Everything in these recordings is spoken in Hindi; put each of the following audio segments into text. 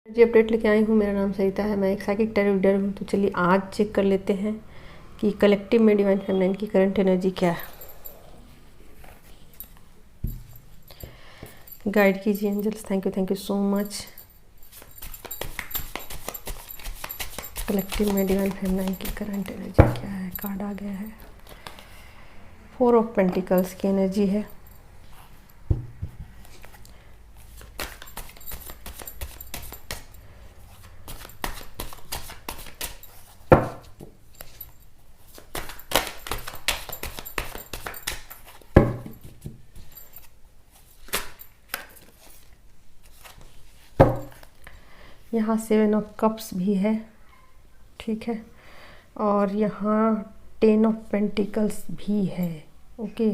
जी अपडेट लेके आई हूँ। मेरा नाम सरिता है, मैं एक साइकिक टैरो रीडर हूँ। तो चलिए आज चेक कर लेते हैं कि कलेक्टिव में डिवाइन फेमिनाइन की करंट एनर्जी क्या है। गाइड कीजिए angels, thank you so much. Collective में डिवाइन फेमिनाइन की करंट एनर्जी क्या है। कार्ड आ गया है, 4 ऑफ पेंटिकल्स की एनर्जी है। यहाँ 7 ऑफ कप्स भी है, ठीक है। और यहाँ 10 ऑफ पेंटिकल्स भी है, ओके।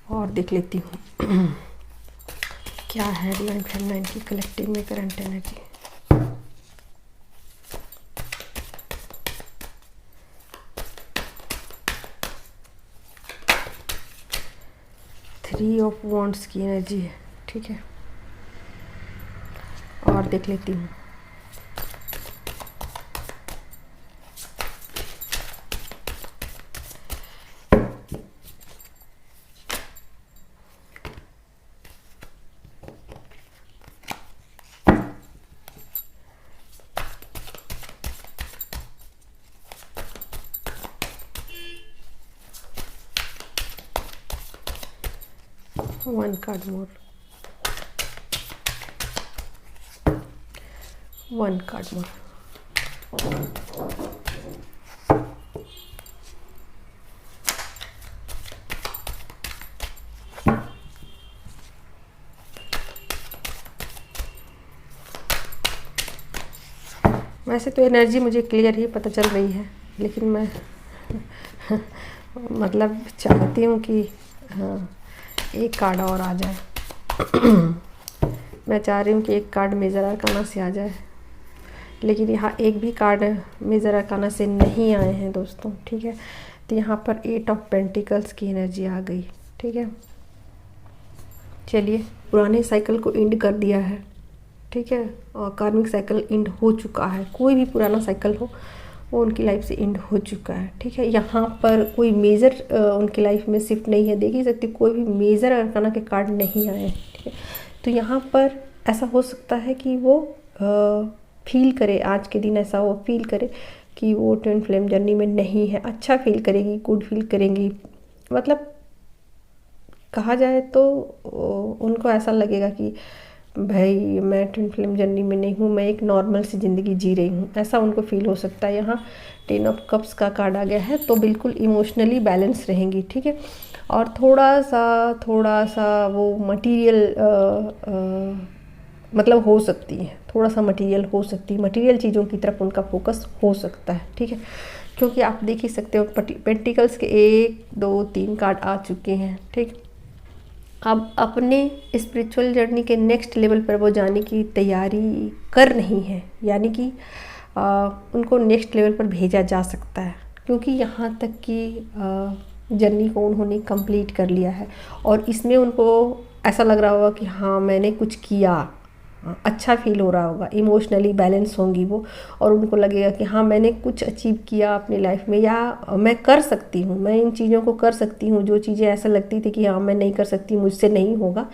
और देख लेती हूँ क्या है डिवाइन फेमिनाइन की कलेक्टिव में current energy. Three of wands की एनर्जी है, ठीक है। और देख लेती हूँ वन कार्ड मोर, वन कार्ड मोर। वैसे तो एनर्जी मुझे क्लियर ही पता चल रही है, लेकिन मैं मतलब चाहती हूँ कि हाँ, एक कार्ड और आ जाए। मैं चाह रही हूँ कि एक कार्ड मेजर आर्काना से आ जाए, लेकिन यहाँ एक भी कार्ड मेजर आर्काना से नहीं आए हैं दोस्तों, ठीक है। तो यहाँ पर 8 ऑफ पेंटिकल्स की एनर्जी आ गई, ठीक है। चलिए, पुराने साइकिल को एंड कर दिया है, ठीक है। और कार्मिक साइकिल एंड हो चुका है। कोई भी पुराना साइकिल हो वो उनकी लाइफ से एंड हो चुका है, ठीक है। यहाँ पर कोई मेजर उनकी लाइफ में शिफ्ट नहीं है। देख ही सकते कोई भी मेजर अरकाना के कार्ड नहीं आए, ठीक है। तो यहाँ पर ऐसा हो सकता है कि वो फील करे, आज के दिन ऐसा वो फील करे कि वो ट्विन फ्लेम जर्नी में नहीं है। अच्छा फील करेगी, गुड फील करेंगी। मतलब कहा जाए तो उनको ऐसा लगेगा कि भाई मैं ट्विन फ्लेम जर्नी में नहीं हूँ, मैं एक नॉर्मल सी ज़िंदगी जी रही हूँ, ऐसा उनको फील हो सकता है। यहाँ 10 ऑफ कप्स का कार्ड आ गया है, तो बिल्कुल इमोशनली बैलेंस रहेंगी, ठीक है। और थोड़ा सा वो मटेरियल मतलब हो सकती है, थोड़ा सा मटेरियल हो सकती है, मटेरियल चीज़ों की तरफ उनका फोकस हो सकता है, ठीक है। क्योंकि आप देख ही सकते हो पेंटिकल्स के 1 2 3 कार्ड आ चुके हैं, ठीक। अब अपने स्पिरिचुअल जर्नी के नेक्स्ट लेवल पर वो जाने की तैयारी कर रही हैं, यानी कि उनको नेक्स्ट लेवल पर भेजा जा सकता है, क्योंकि यहाँ तक कि जर्नी को उन्होंने कंप्लीट कर लिया है। और इसमें उनको ऐसा लग रहा होगा कि हाँ मैंने कुछ किया, अच्छा फील हो रहा होगा, इमोशनली बैलेंस होंगी वो। और उनको लगेगा कि हाँ मैंने कुछ अचीव किया अपनी लाइफ में, या मैं कर सकती हूँ, मैं इन चीज़ों को कर सकती हूँ। जो चीज़ें ऐसा लगती थी कि हाँ मैं नहीं कर सकती, मुझसे नहीं होगा,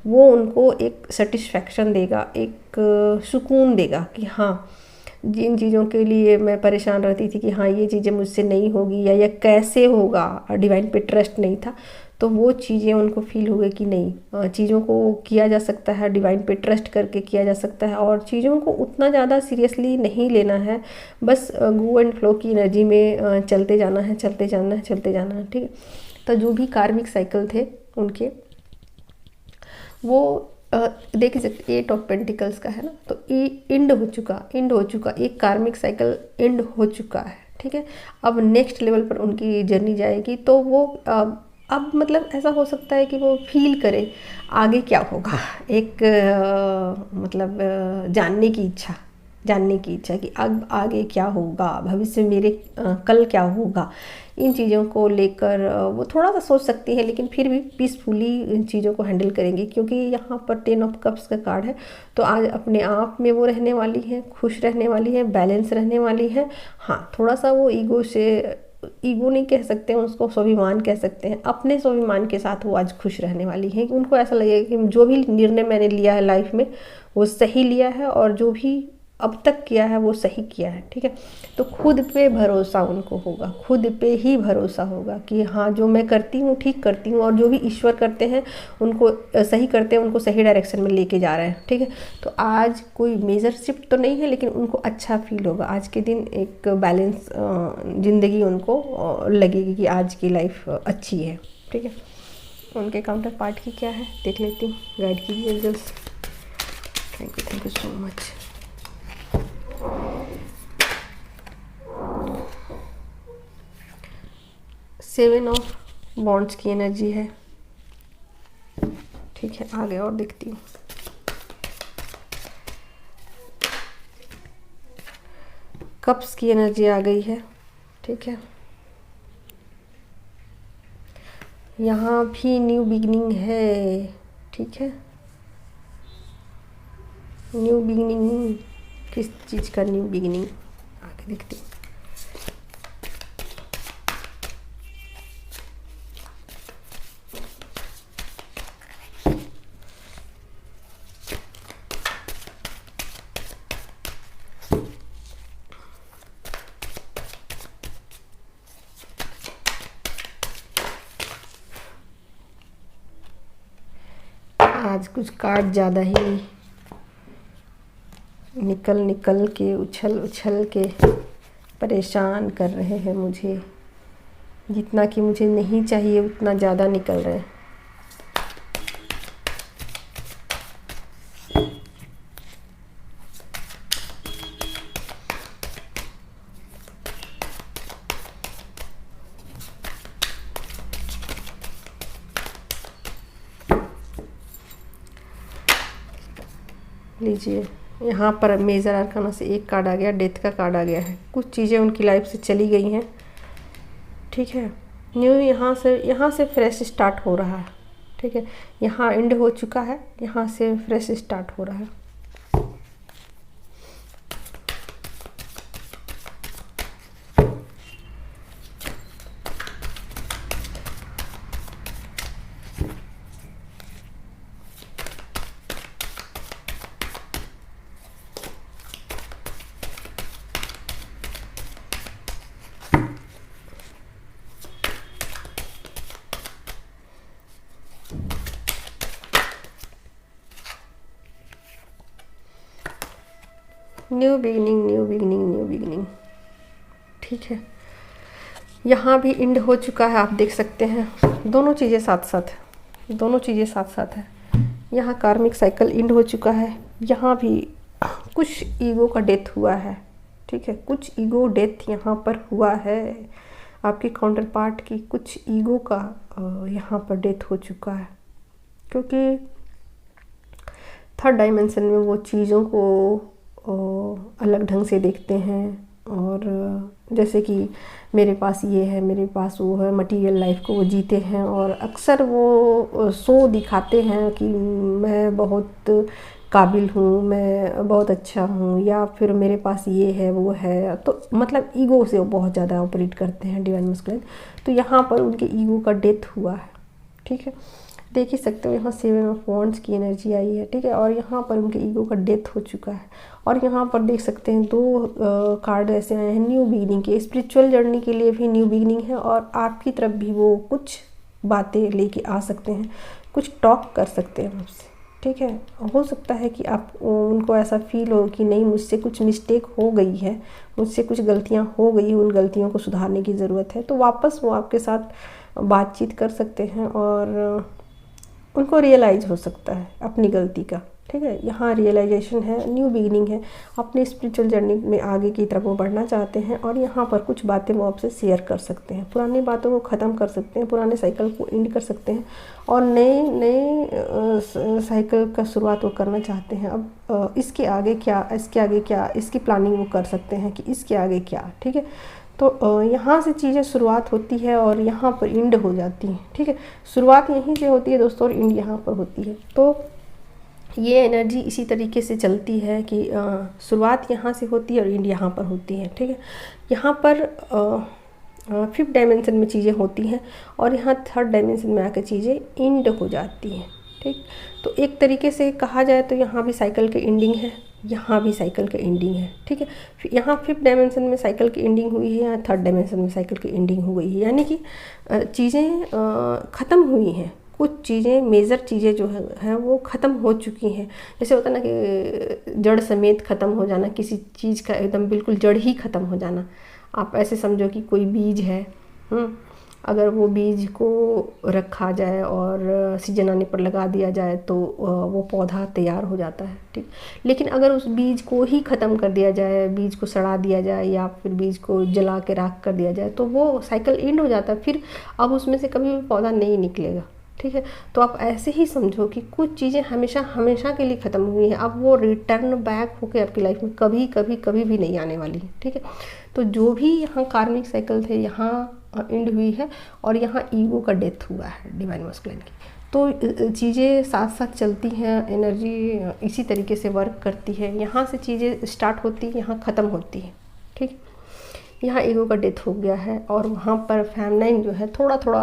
वो उनको एक सेटिस्फैक्शन देगा, एक सुकून देगा कि हाँ जिन चीज़ों के लिए मैं परेशान रहती थी कि हाँ ये चीज़ें मुझसे नहीं होगी या ये कैसे होगा, डिवाइन पे ट्रस्ट नहीं था, तो वो चीज़ें उनको फील हो गई कि नहीं, चीज़ों को किया जा सकता है, डिवाइन पे ट्रस्ट करके किया जा सकता है। और चीज़ों को उतना ज़्यादा सीरियसली नहीं लेना है, बस गो एंड फ्लो की एनर्जी में चलते जाना है, चलते जाना है, चलते जाना है, ठीक है। तो जो भी कार्मिक साइकिल थे उनके, वो देख सकते 8 ऑफ पेंटिकल्स का है ना, तो एंड हो चुका, एक कार्मिक साइकिल एंड हो चुका है, ठीक है। अब नेक्स्ट लेवल पर उनकी जर्नी जाएगी, तो वो अब मतलब ऐसा हो सकता है कि वो फील करे आगे क्या होगा, एक मतलब जानने की इच्छा, जानने की इच्छा कि अब आगे क्या होगा, भविष्य में मेरे कल क्या होगा, इन चीज़ों को लेकर वो थोड़ा सा सोच सकती है, लेकिन फिर भी पीसफुली इन चीज़ों को हैंडल करेंगी, क्योंकि यहाँ पर 10 ऑफ कप्स का कार्ड है। तो आज अपने आप में वो रहने वाली है, खुश रहने वाली है, बैलेंस रहने वाली है। हाँ, थोड़ा सा वो ईगो नहीं कह सकते, उसको स्वाभिमान कह सकते हैं, अपने स्वाभिमान के साथ वो आज खुश रहने वाली है। उनको ऐसा लगेगा कि जो भी निर्णय मैंने लिया है लाइफ में वो सही लिया है, और जो भी अब तक किया है वो सही किया है। ठीक है, तो खुद पे भरोसा उनको होगा, खुद पे ही भरोसा होगा कि हाँ, जो मैं करती हूँ ठीक करती हूँ, और जो भी ईश्वर करते हैं उनको सही करते हैं, उनको सही डायरेक्शन में लेके जा रहे हैं। ठीक है, तो आज कोई मेजर शिफ्ट तो नहीं है, लेकिन उनको अच्छा फील होगा। आज के दिन एक बैलेंस ज़िंदगी उनको लगेगी कि आज की लाइफ अच्छी है। ठीक है, उनके काउंटर पार्ट की क्या है देख लेती हूँ। गाइड कीजिए angels. Thank you so much. Seven of wands की एनर्जी है। ठीक है, आगे और देखती हूँ। कप्स की एनर्जी आ गई है। ठीक है, यहाँ भी न्यू बिगिनिंग है। ठीक है, न्यू बिगिनिंग, किस चीज़ का न्यू बिगिनिंग, आगे देखती हूँ। आज कुछ कार्ड ज़्यादा ही निकल के उछल के परेशान कर रहे हैं मुझे। जितना कि मुझे नहीं चाहिए उतना ज़्यादा निकल रहे हैं। लीजिए, यहाँ पर मेजर आर्काना से एक कार्ड आ गया, डेथ का कार्ड आ गया है। कुछ चीज़ें उनकी लाइफ से चली गई हैं। ठीक है, न्यू यहाँ से फ्रेश स्टार्ट हो रहा है। ठीक है, यहाँ एंड हो चुका है, यहाँ से फ्रेश स्टार्ट हो रहा है। New beginning, new beginning, new beginning. ठीक है, यहाँ भी एंड हो चुका है, आप देख सकते हैं। दोनों चीज़ें साथ साथ है, दोनों चीज़ें साथ साथ है। यहाँ कार्मिक साइकिल एंड हो चुका है, यहाँ भी कुछ ईगो का डेथ हुआ है। ठीक है, कुछ ईगो डेथ यहाँ पर हुआ है। आपके काउंटर पार्ट की कुछ ईगो का यहाँ पर डेथ हो चुका है, क्योंकि थर्ड डायमेंशन में वो चीज़ों को अलग ढंग से देखते हैं। और जैसे कि मेरे पास ये है, मेरे पास वो है, मटेरियल लाइफ को वो जीते हैं, और अक्सर वो शो दिखाते हैं कि मैं बहुत काबिल हूँ, मैं बहुत अच्छा हूँ, या फिर मेरे पास ये है वो है। तो मतलब ईगो से वो बहुत ज़्यादा ऑपरेट करते हैं डिवाइन मस्कुलिन। तो यहाँ पर उनके ईगो का डेथ हुआ है। ठीक है, देख ही सकते हो, यहाँ 7 ऑफ वॉन्ड्स की एनर्जी आई है। ठीक है, और यहाँ पर उनके ईगो का डेथ हो चुका है। और यहाँ पर देख सकते हैं 2 कार्ड ऐसे आए हैं न्यू बिगिनिंग के। स्पिरिचुअल जर्नी के लिए भी न्यू बिगिनिंग है, और आपकी तरफ भी वो कुछ बातें लेके आ सकते हैं, कुछ टॉक कर सकते हैं आपसे। ठीक है, हो सकता है कि आप उनको ऐसा फील हो कि नहीं, मुझसे कुछ मिस्टेक हो गई है, मुझसे कुछ गलतियाँ हो गई, उन गलतियों को सुधारने की ज़रूरत है। तो वापस वो आपके साथ बातचीत कर सकते हैं, और उनको रियलाइज़ हो सकता है अपनी गलती का। ठीक है। यहाँ रियलाइजेशन है, न्यू बिगिनिंग है, अपने स्पिरिचुअल जर्नी में आगे की तरफ वो बढ़ना चाहते हैं और यहाँ पर कुछ बातें वो आपसे शेयर कर सकते हैं, पुरानी बातों को ख़त्म कर सकते हैं, पुराने साइकिल को एंड कर सकते हैं और नए साइकिल का शुरुआत वो करना चाहते हैं। अब इसके आगे क्या, इसके आगे क्या, इसकी प्लानिंग वो कर सकते हैं कि इसके आगे क्या, ठीक है। तो यहाँ से चीज़ें शुरुआत होती है और यहाँ पर एंड हो जाती हैं, ठीक है। शुरुआत यहीं से होती है दोस्तों और एंड यहाँ पर होती है। तो ये एनर्जी इसी तरीके से चलती है कि शुरुआत यहाँ से होती है और एंड यहाँ पर होती है, ठीक है। यहाँ पर 5th डायमेंशन में चीज़ें होती हैं और यहाँ 3rd डायमेंशन में आकर चीज़ें एंड हो जाती हैं, ठीक। तो एक तरीके से कहा जाए तो यहाँ भी साइकिल की एंडिंग है, यहाँ भी साइकिल की एंडिंग है, ठीक है। यहाँ 5th डायमेंशन में साइकिल की एंडिंग हुई है, यहाँ 3rd डायमेंशन में साइकिल की एंडिंग हो गई है, यानी कि चीज़ें ख़त्म हुई हैं। कुछ चीज़ें, मेजर चीज़ें जो है वो ख़त्म हो चुकी हैं। जैसे होता है ना कि जड़ समेत ख़त्म हो जाना, किसी चीज़ का एकदम बिल्कुल जड़ ही ख़त्म हो जाना। आप ऐसे समझो कि कोई बीज है, अगर वो बीज को रखा जाए और सीजन आने पर लगा दिया जाए तो वो पौधा तैयार हो जाता है, ठीक। लेकिन अगर उस बीज को ही ख़त्म कर दिया जाए, बीज को सड़ा दिया जाए या फिर बीज को जला के राख कर दिया जाए तो वो साइकिल एंड हो जाता है, फिर अब उसमें से कभी भी पौधा नहीं निकलेगा, ठीक है। तो आप ऐसे ही समझो कि कुछ चीज़ें हमेशा हमेशा के लिए ख़त्म हुई हैं, अब वो रिटर्न बैक होकर आपकी लाइफ में कभी कभी कभी भी नहीं आने वाली है, ठीक है। तो जो भी यहाँ कार्मिक साइकिल थे यहाँ एंड हुई है और यहाँ ईगो का डेथ हुआ है डिवाइन मस्कुलिन की। तो चीज़ें साथ साथ चलती हैं, एनर्जी इसी तरीके से वर्क करती है। यहाँ से चीज़ें स्टार्ट होती हैं, यहाँ ख़त्म होती हैं, ठीक। यहाँ ईगो का डेथ हो गया है और वहाँ पर फेमिनाइन जो है थोड़ा थोड़ा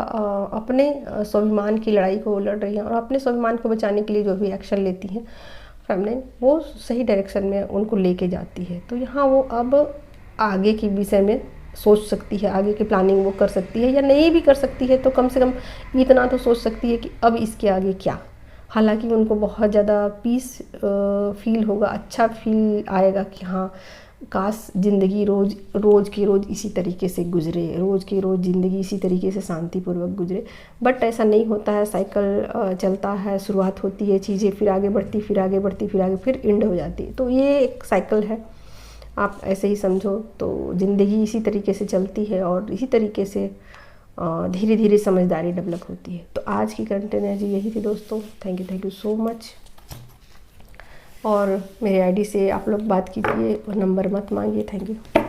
अपने स्वाभिमान की लड़ाई को लड़ रही है और अपने स्वाभिमान को बचाने के लिए जो भी एक्शन लेती है फेमिनाइन, वो सही डायरेक्शन में उनको लेके जाती है। तो यहाँ वो अब आगे के विषय में सोच सकती है, आगे की प्लानिंग वो कर सकती है या नहीं भी कर सकती है तो कम से कम इतना तो सोच सकती है कि अब इसके आगे क्या। हालांकि उनको बहुत ज़्यादा पीस फील होगा, अच्छा फील आएगा कि हाँ काश ज़िंदगी रोज़ की रोज़ इसी तरीके से गुजरे, रोज़ की रोज़ ज़िंदगी इसी तरीके से शांतिपूर्वक गुजरे। बट ऐसा नहीं होता है, साइकिल चलता है, शुरुआत होती है, चीज़ें फिर आगे बढ़ती, फिर आगे बढ़ती, फिर आगे फिर एंड हो जाती है। तो ये एक साइकिल है, आप ऐसे ही समझो। तो ज़िंदगी इसी तरीके से चलती है और इसी तरीके से धीरे धीरे समझदारी डेवलप होती है। तो आज की करंट एनर्जी यही थी दोस्तों। Thank you so much. और मेरे आईडी से आप लोग बात कीजिए और नंबर मत मांगिए। Thank you.